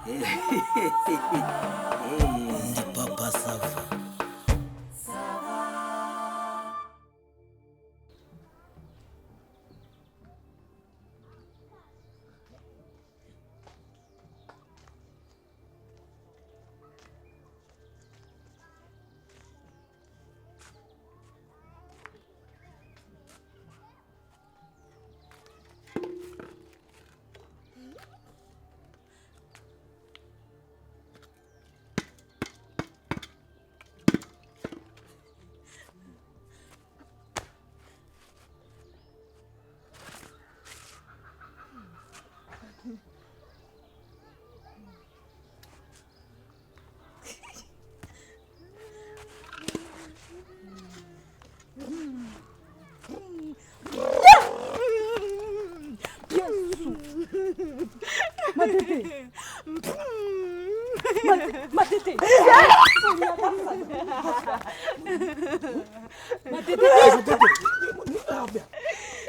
Ndi papa sava. Matete.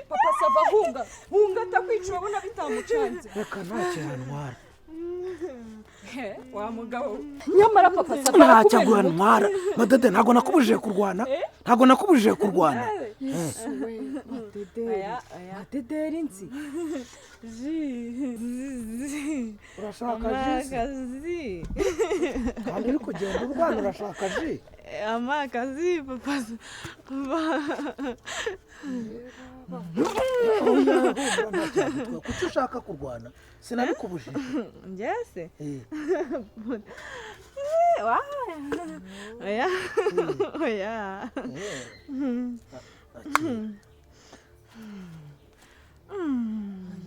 Papa sava hunga atakwica urabona bitamucanze. Reka ntacyanwara. Wa mugabo. Nyamara papa sava ntacyanwara. Matete ntago nakubujije kurwana. Ntago nakubujije kurwana. Matete rinzi. Urashaka ji? Kandi uri kugenda urwana urashaka ji? Amakazi papa. Kuki ushaka kurwana? Sinabikubujije. Njese? Oya.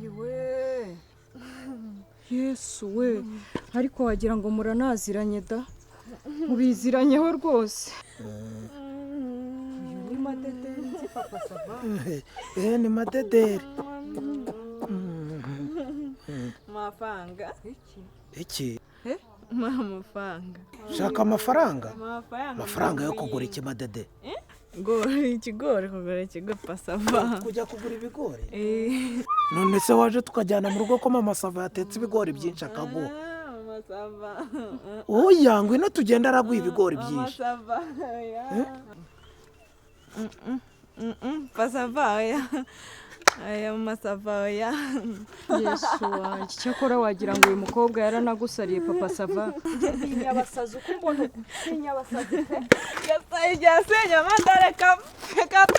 Yewe. Yesu we. Ariko wagira ngo muranaziranye da. Mubiziranyeho rwose. Ni Matete nzi papa sava. Ni Matete. Mafanga. Iki? Mafanga. Shaka amafaranga? Amafaranga yo kugura iki Matete? Ikigori kugura ikigo pasava. Kujya kugura ibigori? None se waje tukajyana mu rugo ko mama sava yatetse ibigori byinshi akaguha? Mama sava. Oya ngwino tugenda araguha ibigori byinshi. Mama sava. Pasava oya. Aya mama sava oya. Yesu wanjye cyakora wagira ngo uyu mukobwa yaranagusariye papa sava. Inyabasazi uko mbona inyabasazi pe. Yasenya mandare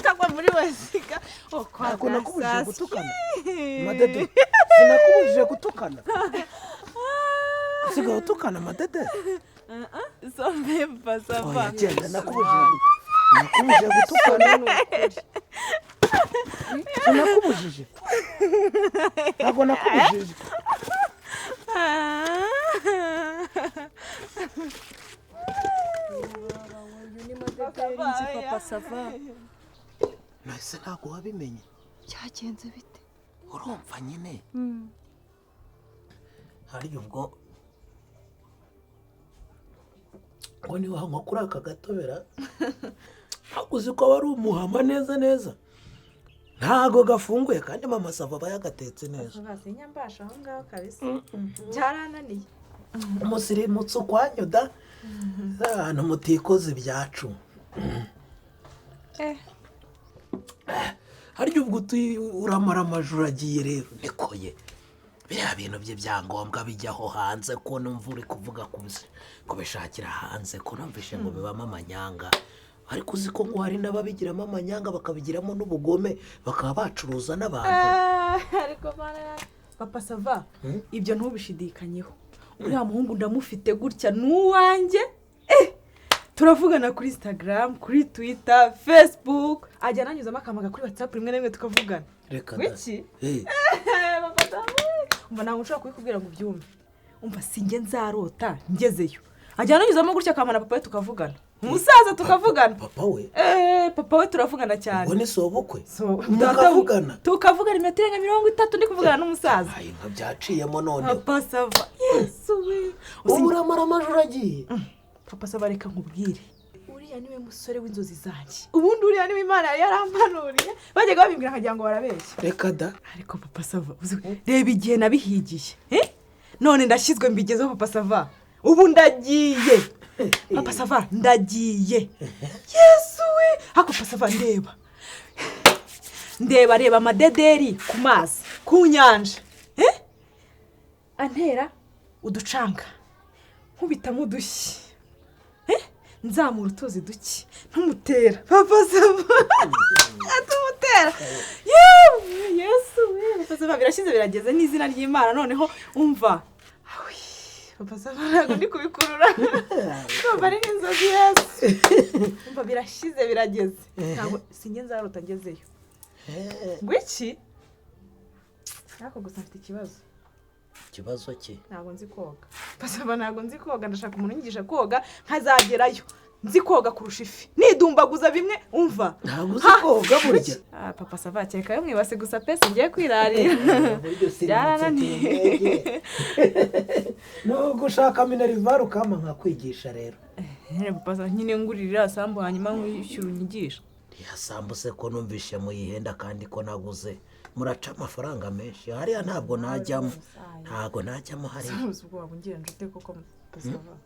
kagwa muri wesiga. Ntabwo nakubujije gutukana. Matete sinakubujije gutukana. Sigaho utukana Matete. Sombe pasava. Genda nakubujije gutukana. Sinakubujije. Ntabwo nakubujije. Papa sava. Nahise ntabwo wabimenye. Cyagenze bite? Urumva nyine. Hari ubwo ngo ni wanywa kuri aka gatobera. Uzi ko wari umuhama neza. Ntago gafunguye kandi mama sava bayagatetse neza. Basinya mbasha aho ngaho kabisa. Byarananiye. Umusirimutse ukwanyuda. Ahantu mutikoze ibyacu. Hari ubwo uramara amajoro agiye rero nikoye. Biriya bintu bye byangombwa bijyaho hanze ko numva uri kuvuga kubishakira hanze ko numvishe ngo bibamo amanyanga. Ariko uzi ko ngo hari n'ababigiramo amanyanga bakabigiramo n'ubugome bakaba bacuruza n'abantu. Ariko papa sava ibyo ntubishidikanyeho. Uriya muhungu ndamufite gutya n'uwanjye. Turavugana kuri Instagram, kuri Twitter, Facebook. Ajya nanyuzamo akamaga kuri WhatsApp rimwe na rimwe tukavugana. Reka Wiki? Papa sava. Umva nawe ushaka kubikubwira ngo ubyumve. Umva singe nzarota ngezeyo. Ajya nanyuzamo gutya akamana papa we tukavugana. Umusaza tukavugana. Papa we? Papa we turavugana cyane. Ngo ni sobukwe? Tukavugana. Tukavugana imetero nka 30 ndi kuvugana n'umusaza. Ayi nka byaciyemo none. Papa sava. Yesu we. Uramara amajoro agiye. Papa sava reka nkubwire. Uriya niwe musore w'inzozi zanjye. Ubundi uriya niwe Imana yarampanuriye. Bajyaga babimbwira akagira ngo barabeshya. Reka da. Ariko papa sava reba igihe nabihigiye. none ndashyizwe mbigezeho papa sava ubu ndagiye papa sava ndagiye yesu we ako papa sava reba amadederi ku mazi ku nyanja antera uducanga nkubitamo udushyi nzamura utuzi duke ntumutera papa sava atumutera yesu we papa sava birashize birageze n'izina ry'Imana noneho umva papa sava ntabwo ndi kubikurura papa ari n'inzozi yesu umva birashize birageze ntabwo sinjye nzarota ngezeyo ngo iki ariko gusa mfite ikibazo ki ntabwo nzi koga papa sava ntabwo nzi koga ndashaka umuntu unyigisha koga nkazagerayo nzi koga kurusha ifi nidumbaguza bimwe umva ntabwo uzi koga burya papa sava cyeka yo mwibase gusa pese ngiye kwirarira byarananiye no gushaka minerivare ukama nkakwigisha rero papa sava nyine ngurira sambu hanyuma nkwishyura unyigisha yasambu se ko numvishe muyihenda kandi ko naguze muraca amafaranga menshi hariya ntabwo najyamo hariya ubwo wabungira njute koko papa sava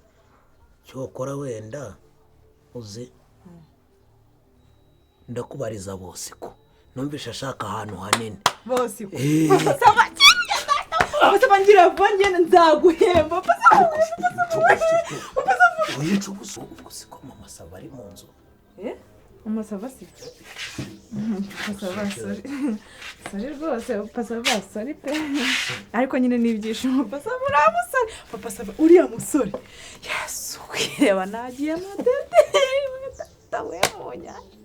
cyokora wenda uzi ndakubariza bose ko numvishe ashaka ahantu hanini bose ko papa sava ngira vangene nzaguhemba papa sava wica ubuso ubwo siko mama sava ari mu nzu mama sava si papa sava sorry rwose papa sava sorry pe ariko nyine n'ibyishimo papa sava uriya musore papa sava uriya musore yesu kwireba nagiye amadederi mwitata we mu nyanja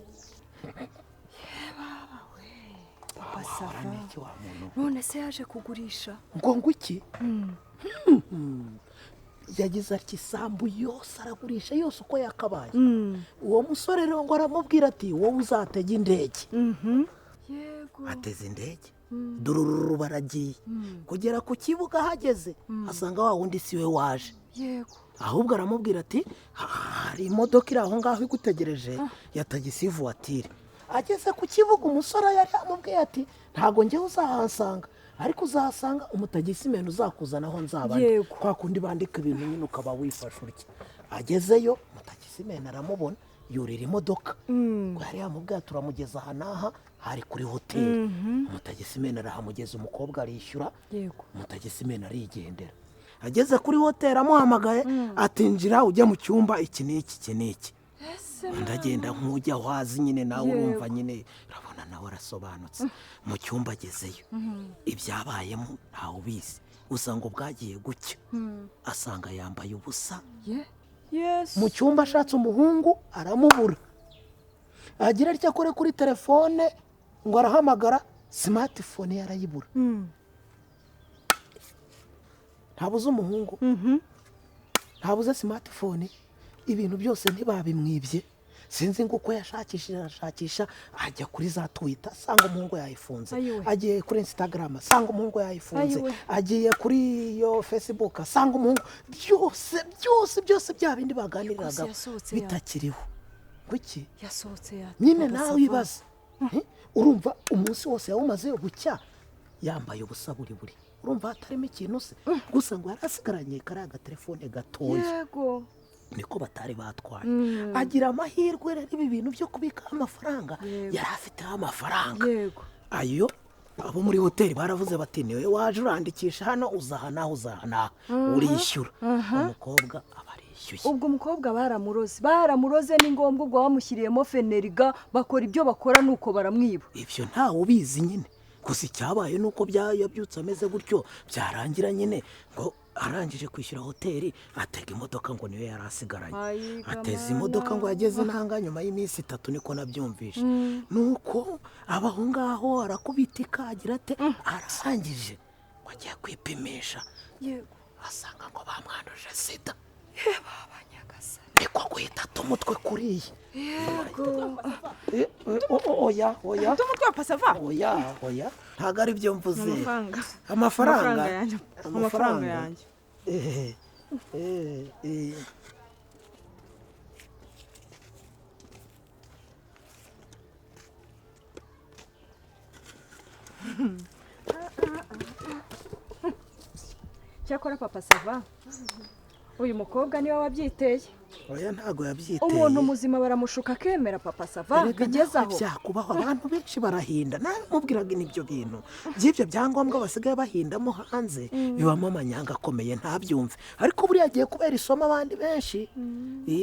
papa sava none se yaje kugurisha ngo iki yagize ati isambu yose aragurisha yose uko yakabaye uwo musore rero ngo aramubwira ati wowe uzatega indege yego ateze indege durururu baragiye kugera ku kibuga hageze asanga wa wundi si we waje yego ahubwo aramubwira ati hari imodoka iri aho ngaho igutegereje ya tagisi vuwatire ageze ku kibuga umusore yari amubwiye ati ntabwo njyewe uzahansanga ariko uzahasanga umutagisimeni uzakuzana aho nzabane kwa kundi bandika ibintu nyine ukaba wifashe urya agezeyo umutagisimeni aramubona yurira imodoka ngo yari yamubwiye turamugeza aha n'aha hari kuri hoteli umutagisimeni arahamugeza umukobwa arishyura umutagisimeni arigendera ageze kuri hoteli amuhamagaye atinjira ujya mu cyumba iki n'iki ndagenda nk'ujya wazi nyine nawe urumva nyine urabona nawe arasobanutse mu cyumba agezeyo ibyabayemo ntawe ubizi gusa ngo bwagiye gucya asanga yambaye ubusa mu cyumba ashatse umuhungu aramubura agira atya akore kuri telefone ngo arahamagara simatifone yarayibura ntabuze umuhungu ntabuze simatifone ibintu byose ntibabimwibye sinzi ngo uko yashakisha ajya kuri za twita asanga umuhungu yayifunze agiye kuri instagram asanga umuhungu yayifunze agiye kuri iyo facebook asanga umuhungu byose bya bindi baganiriraga bitakiriho kuki yasohotse nyine nawe wibaza urumva umunsi wose yawumaze gucya yambaye ubusa buri urumva hatarimo ikintu se gusa ngo yarasigaranye kariya agatelefone gatoya yego niko batari batwaye agira amahirwe rero ibi bintu byo kubika amafaranga yari afiteho amafaranga ayo abo muri hoteli baravuze bati niwe waje urandikisha hano uzahana urishyura umukobwa aba arishyuye ubwo umukobwa baramuroze ni ngombwa ubwo bamushyiriyemo feneriga bakora ibyo bakora nuko baramwiba ibyo ntawe ubizi nyine gusa icyabaye nuko yabyutse ameze gutyo byarangira nyine ngo arangije kwishyura hoteli atega imodoka ngo niwe yari asigaranye ateza imodoka ngo yageze n'ahanga nyuma y'iminsi 3 niko nabyumvishe nuko abaho ngaho arakubitika agira ate arasangije ngo agiye kwipimisha asanga ngo bamwanduje sida niko guhita umutwe kuriye oya umutwe wa pasava oya ntabwo ari byo mvuze amafaranga yanjye cyakora papa sava uyu mukobwa niwe wabyiteye. oya ntago yabyiteye. Umuntu muzima baramushuka akemera papa sava bigeze aho. Byakubaho abantu benshi barahinda namubwiraga n'ibyo bintu by'ibyo byangombwa basigaye bahindamo hanze bibamo amanyanga akomeye ntabyumve, ariko buriya agiye kubera isomo abandi benshi.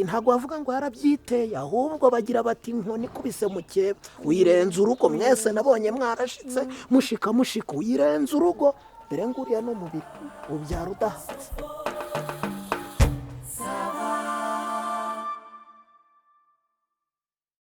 Ntago bavuga ngo yarabyiteye, ahubwo bagira bati inkoni ikubise mukeba uyirenza urugo. Mwese nabonye mwarashitse mushika uyirenza urugo, dore nguriya no mubiri ubyara udahatse.